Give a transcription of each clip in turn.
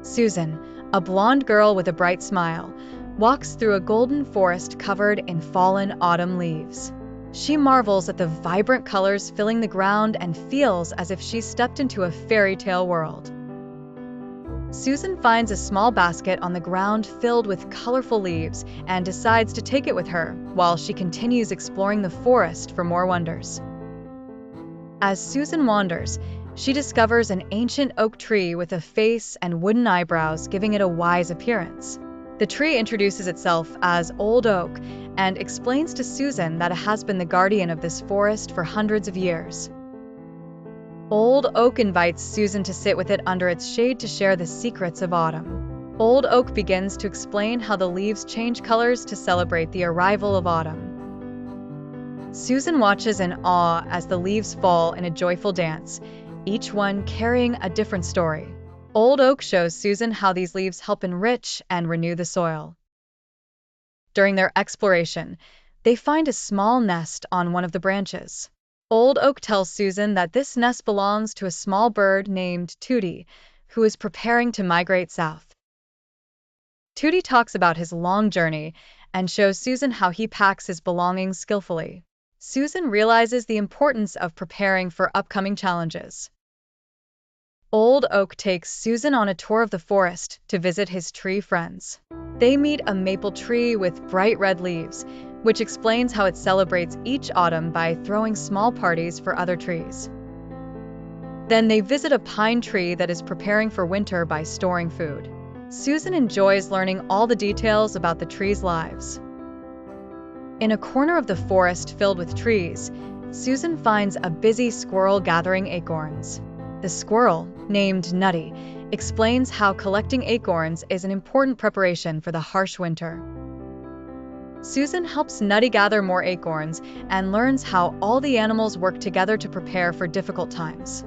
Susan, a blonde girl with a bright smile, walks through a golden forest covered in fallen autumn leaves. She marvels at the vibrant colors filling the ground and feels as if she stepped into a fairy tale world. Susan finds a small basket on the ground filled with colorful leaves and decides to take it with her while she continues exploring the forest for more wonders. As Susan wanders, she discovers an ancient oak tree with a face and wooden eyebrows, giving it a wise appearance. The tree introduces itself as Old Oak and explains to Susan that it has been the guardian of this forest for hundreds of years. Old Oak invites Susan to sit with it under its shade to share the secrets of autumn. Old Oak begins to explain how the leaves change colors to celebrate the arrival of autumn. Susan watches in awe as the leaves fall in a joyful dance, each one carrying a different story. Old Oak shows Susan how these leaves help enrich and renew the soil. During their exploration, they find a small nest on one of the branches. Old Oak tells Susan that this nest belongs to a small bird named Tutti, who is preparing to migrate south. Tutti talks about his long journey and shows Susan how he packs his belongings skillfully. Susan realizes the importance of preparing for upcoming challenges. Old Oak takes Susan on a tour of the forest to visit his tree friends. They meet a maple tree with bright red leaves, which explains how it celebrates each autumn by throwing small parties for other trees. Then they visit a pine tree that is preparing for winter by storing food. Susan enjoys learning all the details about the trees' lives. In a corner of the forest filled with trees, Susan finds a busy squirrel gathering acorns. The squirrel, named Nutty, explains how collecting acorns is an important preparation for the harsh winter. Susan helps Nutty gather more acorns and learns how all the animals work together to prepare for difficult times.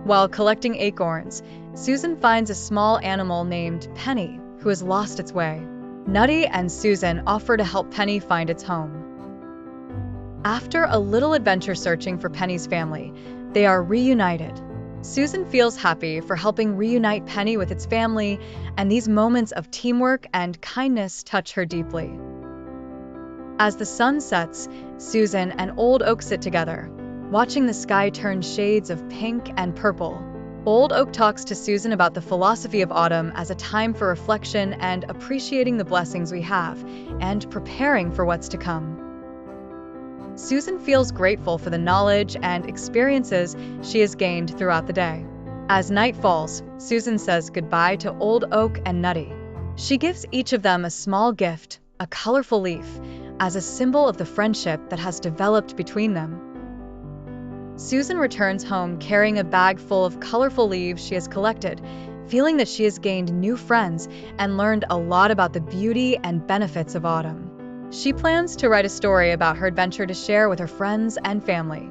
While collecting acorns, Susan finds a small animal named Penny, who has lost its way. Nutty and Susan offer to help Penny find its home. After a little adventure searching for Penny's family, they are reunited. Susan feels happy for helping reunite Penny with its family, and these moments of teamwork and kindness touch her deeply. As the sun sets, Susan and Old Oak sit together, watching the sky turn shades of pink and purple. Old Oak talks to Susan about the philosophy of autumn as a time for reflection and appreciating the blessings we have, and preparing for what's to come. Susan feels grateful for the knowledge and experiences she has gained throughout the day. As night falls, Susan says goodbye to Old Oak and Nutty. She gives each of them a small gift, a colorful leaf, as a symbol of the friendship that has developed between them. Susan returns home carrying a bag full of colorful leaves she has collected, feeling that she has gained new friends and learned a lot about the beauty and benefits of autumn. She plans to write a story about her adventure to share with her friends and family.